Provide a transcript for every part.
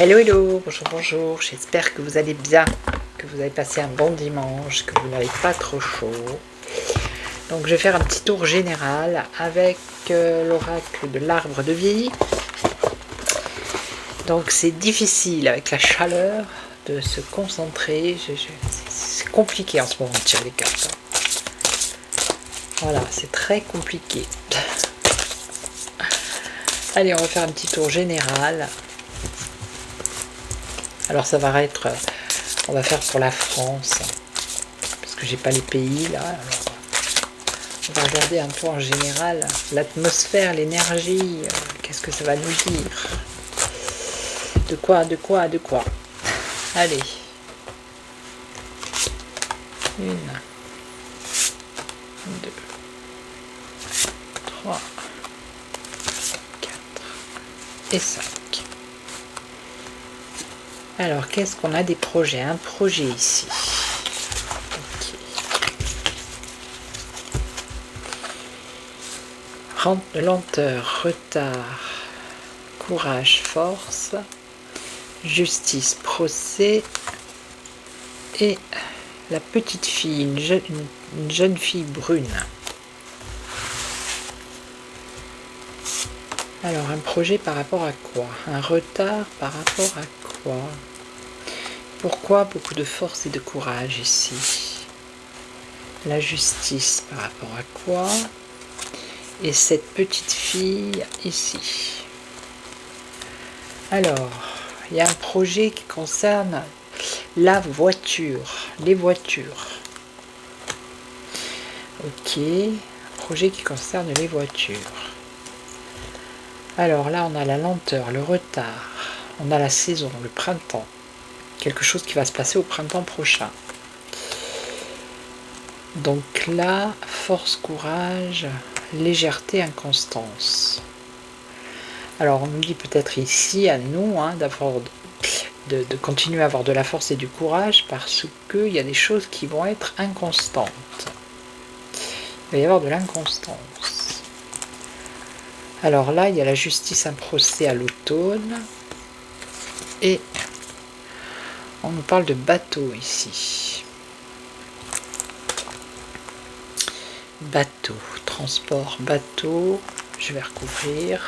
Hello hello, bonjour bonjour, j'espère que vous allez bien, que vous avez passé un bon dimanche, que vous n'avez pas trop chaud. Donc je vais faire un petit tour général avec l'oracle de l'arbre de vie. Donc c'est difficile avec la chaleur de se concentrer, c'est compliqué en ce moment de tirer les cartes. Voilà, c'est très compliqué. Allez, on va faire un petit tour général. Alors ça va être, on va faire pour la France, parce que j'ai pas les pays là. Alors, on va regarder un peu en général l'atmosphère, l'énergie, qu'est-ce que ça va nous dire. De quoi. Allez. 1, 2, 3, 4 et 5. Alors, qu'est-ce qu'on a des projets? Un projet ici. Okay. Lenteur, retard, courage, force, justice, procès et la petite fille, une jeune fille brune. Alors, un projet par rapport à quoi? Un retard par rapport à quoi? Pourquoi beaucoup de force et de courage ici? La justice par rapport à quoi? Et cette petite fille ici. Alors, il y a un projet qui concerne la voiture, les voitures. Ok, un projet qui concerne les voitures. Alors là, on a la lenteur, le retard, on a la saison, le printemps. Quelque chose qui va se passer au printemps prochain. Donc là, force, courage, légèreté, inconstance. Alors on nous dit peut-être ici à nous de continuer à avoir de la force et du courage parce qu'il y a des choses qui vont être inconstantes. Il va y avoir de l'inconstance. Alors là, il y a la justice, un procès à l'automne. Et on nous parle de bateau ici. Bateau, transport, bateau. Je vais recouvrir.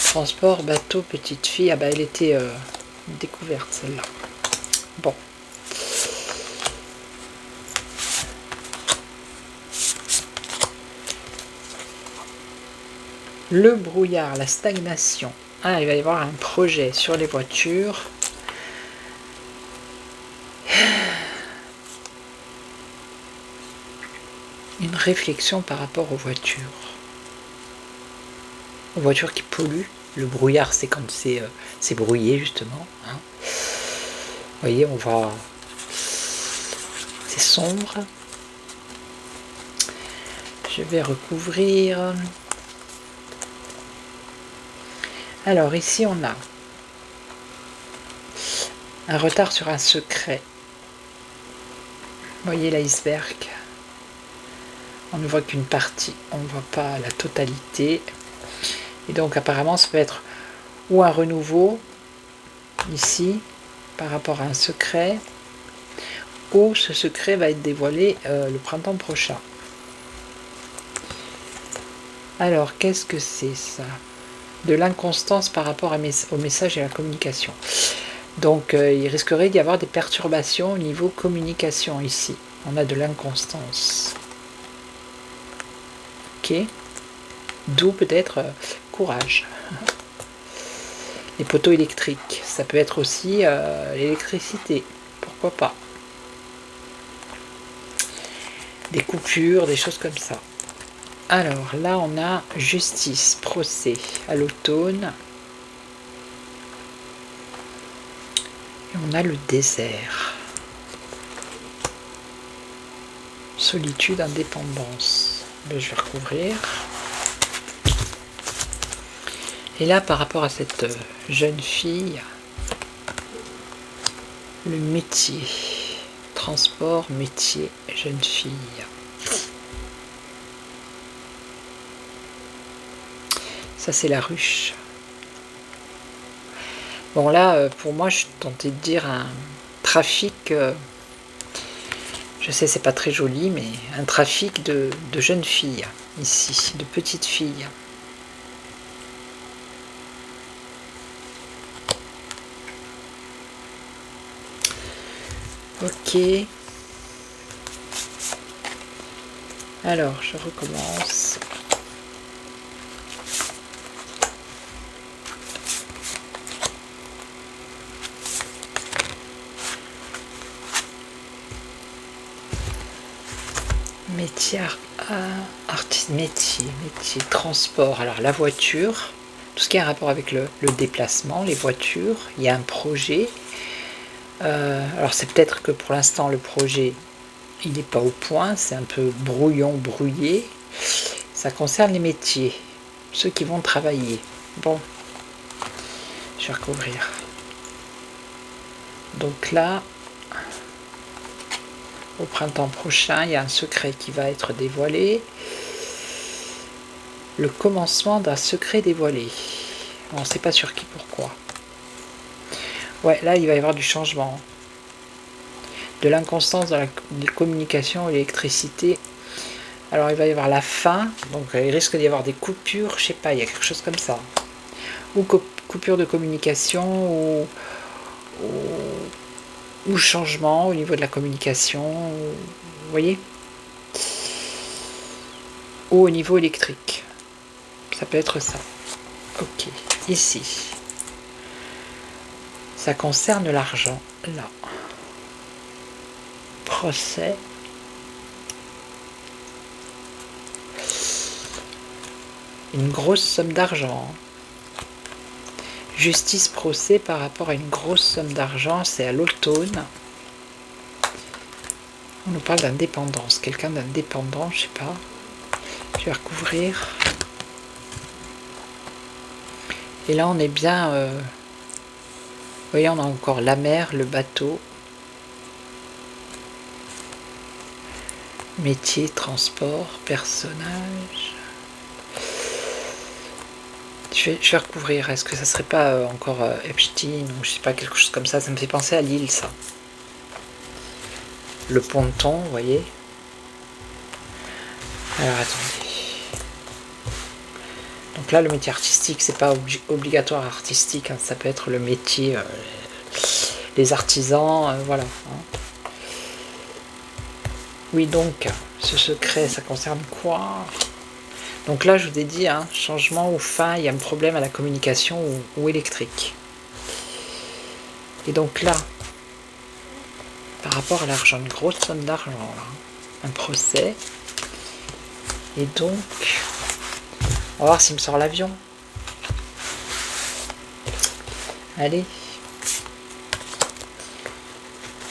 Transport, bateau, petite fille. Ah bah elle était découverte celle-là. Bon. Le brouillard, la stagnation. Ah, il va y avoir un projet sur les voitures. Une réflexion par rapport aux voitures. Aux voitures qui polluent. Le brouillard, c'est quand c'est brouillé, justement. Hein. Vous voyez, on voit... C'est sombre. Je vais recouvrir... Alors ici on a un retard sur un secret. Vous voyez l'iceberg. On ne voit qu'une partie, on ne voit pas la totalité. Et donc apparemment ça peut être ou un renouveau ici par rapport à un secret, ou ce secret va être dévoilé le printemps prochain. Alors qu'est-ce que c'est ça? De l'inconstance par rapport au message et à la communication. Donc il risquerait d'y avoir des perturbations au niveau communication ici. On a de l'inconstance. Ok. D'où peut-être courage. Les poteaux électriques, ça peut être aussi l'électricité, pourquoi pas. Des coupures, des choses comme ça. Alors là, on a justice, procès à l'automne. Et on a le désert. Solitude, indépendance. Ben, je vais recouvrir. Et là, par rapport à cette jeune fille, le métier. Transport, métier, jeune fille. Ça, c'est la ruche. Bon, là, pour moi, je suis tentée de dire un trafic, je sais, c'est pas très joli, mais un trafic de jeunes filles, ici, de petites filles. Ok. Alors, je recommence. Métier, métier, transport. Alors la voiture, tout ce qui a un rapport avec le déplacement, les voitures, il y a un projet. Alors c'est peut-être que pour l'instant le projet, il n'est pas au point, c'est un peu brouillon, brouillé. Ça concerne les métiers, ceux qui vont travailler. Bon, je vais recouvrir. Donc là, au printemps prochain, il y a un secret qui va être dévoilé. Le commencement d'un secret dévoilé. On ne sait pas sur qui, pourquoi. Ouais, là, il va y avoir du changement. De l'inconstance dans la communication et l'électricité. Alors, il va y avoir la fin. Donc, il risque d'y avoir des coupures. Je sais pas, il y a quelque chose comme ça. Ou coupure de communication, ou changement au niveau de la communication. Vous voyez ? Ou au niveau électrique. Ça peut être ça. Ok, ici. Ça concerne l'argent, là. Procès. Une grosse somme d'argent. Justice, procès par rapport à une grosse somme d'argent, c'est à l'automne. On nous parle d'indépendance. Quelqu'un d'indépendant, je sais pas. Je vais recouvrir. Et là, on est bien... vous voyez, on a encore la mer, le bateau. Métier, transport, personnage. Je vais recouvrir. Est-ce que ça serait pas encore Epstein ou je sais pas, quelque chose comme ça. Ça me fait penser à l'île, ça. Le ponton, vous voyez. Alors, attendez. Donc là, le métier artistique, c'est pas obligatoire artistique. Hein, ça peut être le métier, les artisans, voilà. Hein. Oui, donc, ce secret, ça concerne quoi ? Donc là, je vous ai dit, hein, changement ou fin, il y a un problème à la communication ou électrique. Et donc là, par rapport à l'argent, une grosse somme d'argent, un procès. Et donc, on va voir s'il me sort l'avion. Allez.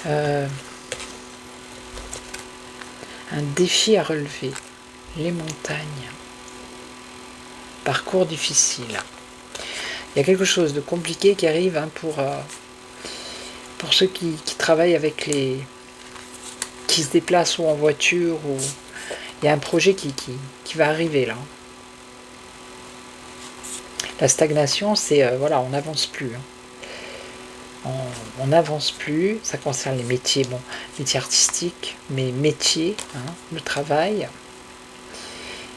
Un défi à relever. Les montagnes. Parcours difficile. Il y a quelque chose de compliqué qui arrive hein, pour ceux qui travaillent avec qui se déplacent ou en voiture. Ou il y a un projet qui va arriver là. La stagnation, c'est voilà, on n'avance plus. Hein. On n'avance plus. Ça concerne les métiers, bon, métiers artistiques, mais métiers, hein, le travail.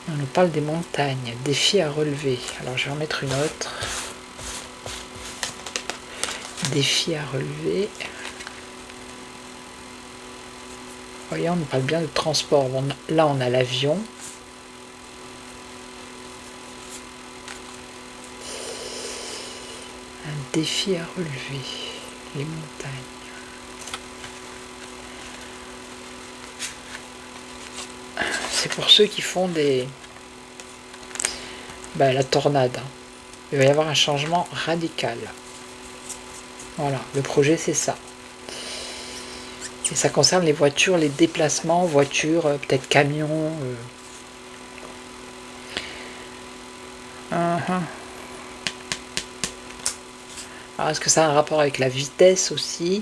On nous parle des montagnes, défis à relever. Alors je vais en mettre une autre. Défis à relever. Vous voyez, on nous parle bien de transport. Bon, là, on a l'avion. Un Défi à relever. Les montagnes. C'est pour ceux qui font la tornade. Il va y avoir un changement radical. Voilà, le projet c'est ça. Et ça concerne les voitures, les déplacements, voitures, peut-être camions. Alors, est-ce que ça a un rapport avec la vitesse aussi?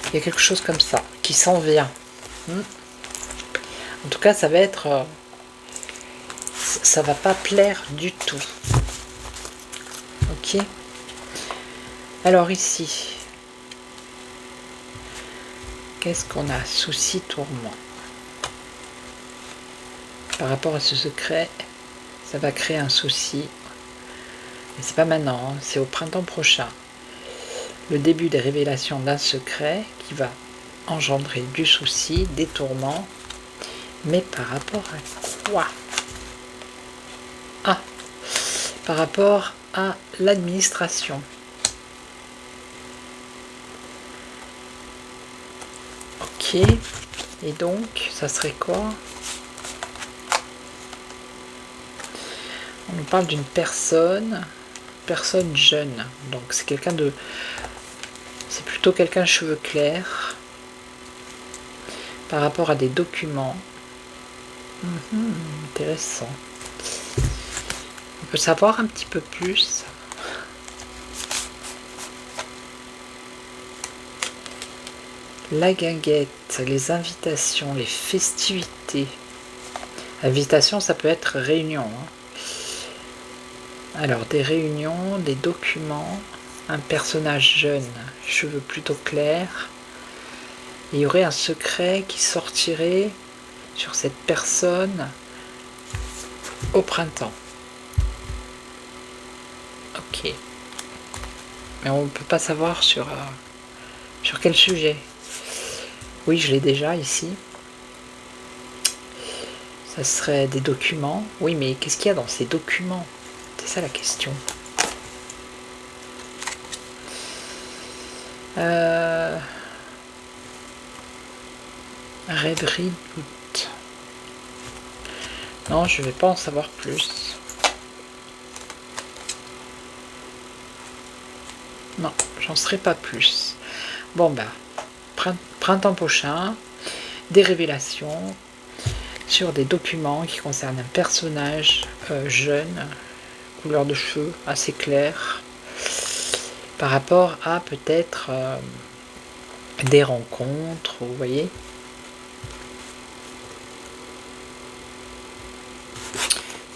Il y a quelque chose comme ça qui s'en vient. En tout cas, ça va être... ça va pas plaire du tout. Ok. Alors ici, qu'est-ce qu'on a? Souci, tourment. Par rapport à ce secret, ça va créer un souci. Mais c'est pas maintenant, hein, c'est au printemps prochain. Le début des révélations d'un secret qui va engendrer du souci, des tourments. Mais par rapport à quoi? Ah, par rapport à l'administration. Ok, et donc, ça serait quoi? On nous parle d'une personne jeune. Donc c'est quelqu'un de... C'est plutôt quelqu'un cheveux clairs. Par rapport à des documents. Intéressant. On peut savoir un petit peu plus. La guinguette, les invitations, les festivités. Invitation, ça peut être réunion. Alors, des réunions, des documents, un personnage jeune, cheveux plutôt clairs. Il y aurait un secret qui sortirait sur cette personne au printemps. Ok. Mais on ne peut pas savoir sur quel sujet. Oui, je l'ai déjà ici. Ça serait des documents. Oui, mais qu'est-ce qu'il y a dans ces documents? C'est ça la question. Rêverie, doute. Non, je ne vais pas en savoir plus. Non, j'en saurai pas plus. Bon, printemps prochain, des révélations sur des documents qui concernent un personnage jeune, couleur de cheveux assez claire, par rapport à peut-être des rencontres, vous voyez.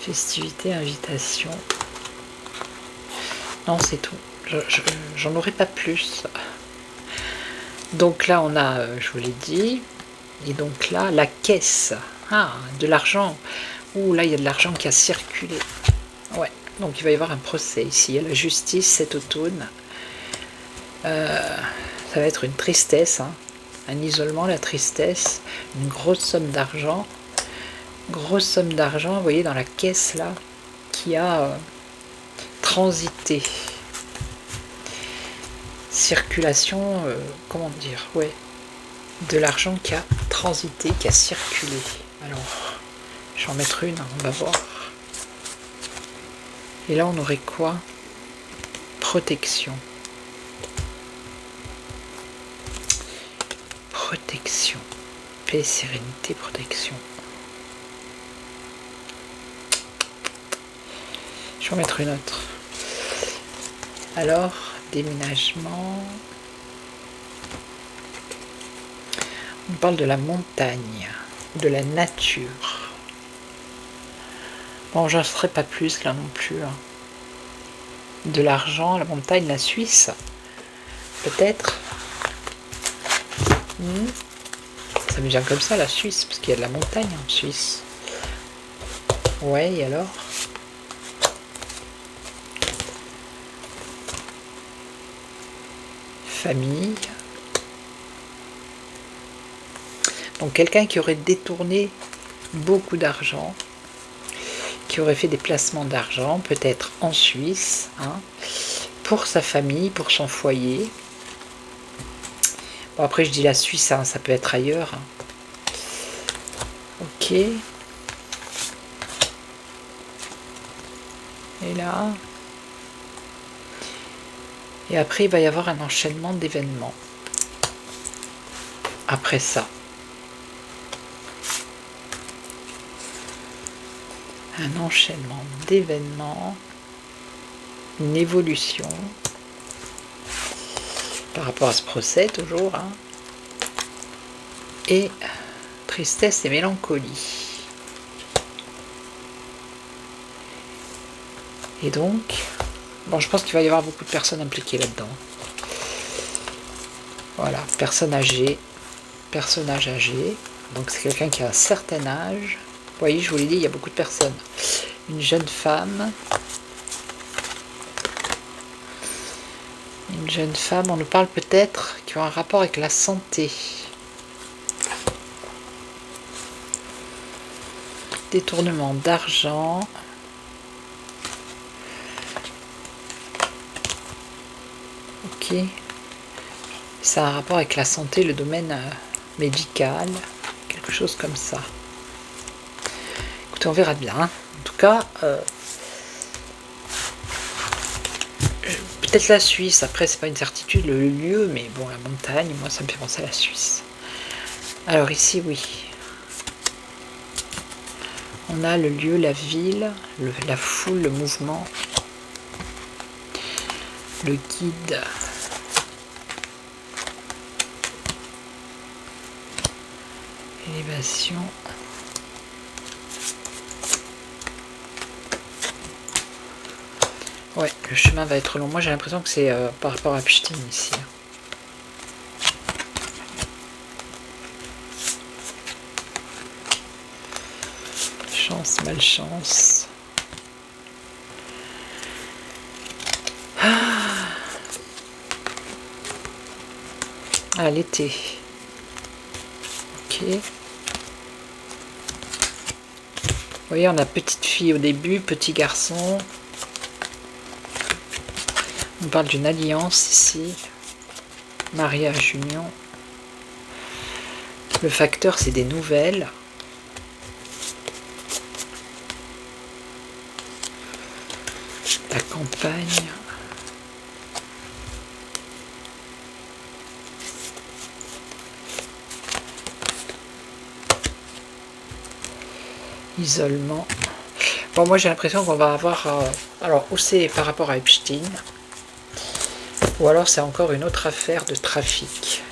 Festivité, invitation. Non, c'est tout. J'en aurai pas plus. Donc là, on a, je vous l'ai dit, et donc là, la caisse. Ah, de l'argent. Ouh, là, il y a de l'argent qui a circulé. Ouais, donc il va y avoir un procès ici à la justice cet automne. Ça va être une tristesse, hein. Un isolement, la tristesse, une grosse somme d'argent. Grosse somme d'argent, vous voyez, dans la caisse là, qui a transité. Circulation, comment dire, ouais, de l'argent qui a transité, qui a circulé. Alors, je vais en mettre une, on va voir. Et là, on aurait quoi? Protection. Protection. Paix, sérénité, protection. Je vais en mettre une autre. Alors, déménagement. On parle de la montagne, de la nature. Bon, j'en ferai pas plus là non plus. Hein. De l'argent, la montagne, la Suisse. Peut-être. Ça me vient comme ça, la Suisse, parce qu'il y a de la montagne en Suisse. Ouais, et alors? Famille. Donc quelqu'un qui aurait détourné beaucoup d'argent, qui aurait fait des placements d'argent, peut-être en Suisse, hein, pour sa famille, pour son foyer. Bon, après je dis la Suisse, hein, ça peut être ailleurs. Ok. Et là. Et après il va y avoir un enchaînement d'événements. Après ça. Un enchaînement d'événements, une évolution par rapport à ce procès toujours, hein, et tristesse et mélancolie. Et donc, bon, je pense qu'il va y avoir beaucoup de personnes impliquées là-dedans. Voilà, personnage âgé, donc c'est quelqu'un qui a un certain âge. Vous voyez, je vous l'ai dit, il y a beaucoup de personnes. Une jeune femme. Une jeune femme, on nous parle peut-être qui a un rapport avec la santé. Détournement d'argent. Ok. Ça a un rapport avec la santé, le domaine médical, quelque chose comme ça. Écoutez, on verra bien. Hein. En tout cas, peut-être la Suisse. Après, c'est pas une certitude le lieu, mais bon, la montagne, moi, ça me fait penser à la Suisse. Alors ici, oui. On a le lieu, la ville, la foule, le mouvement, le guide. Élévation. Ouais, le chemin va être long. Moi, j'ai l'impression que c'est par rapport à Pchitine ici. Chance, malchance. Ah, l'été. Ok. Vous voyez, on a petite fille au début, petit garçon. On parle d'une alliance ici. Mariage, union. Le facteur, c'est des nouvelles. La campagne. Isolement. Bon, moi j'ai l'impression qu'on va avoir... alors, ou c'est par rapport à Epstein, ou alors c'est encore une autre affaire de trafic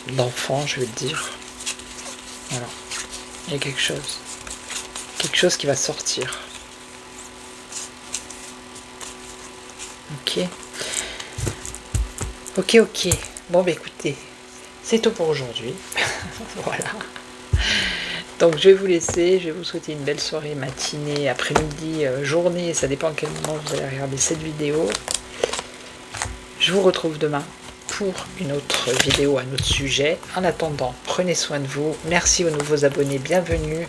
d'enfants, je veux dire. Voilà. Il y a quelque chose. Quelque chose qui va sortir. Ok. Ok. Bon, bah écoutez, c'est tout pour aujourd'hui. Voilà. Donc je vais vous laisser, je vais vous souhaiter une belle soirée, matinée, après-midi, journée, ça dépend à quel moment vous allez regarder cette vidéo. Je vous retrouve demain pour une autre vidéo, un autre sujet. En attendant, prenez soin de vous. Merci aux nouveaux abonnés, bienvenue.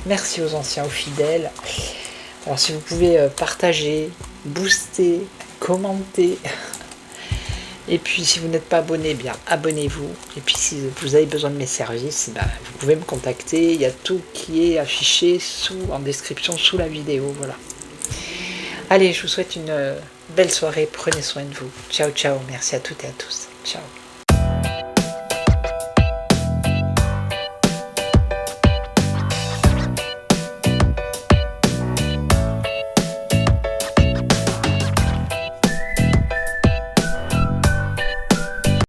Merci aux anciens, aux fidèles. Alors si vous pouvez partager, booster, commenter. Et puis si vous n'êtes pas abonné, bien abonnez-vous. Et puis si vous avez besoin de mes services, ben, vous pouvez me contacter. Il y a tout qui est affiché en description sous la vidéo. Voilà. Allez, je vous souhaite une belle soirée. Prenez soin de vous. Ciao, ciao. Merci à toutes et à tous. Ciao.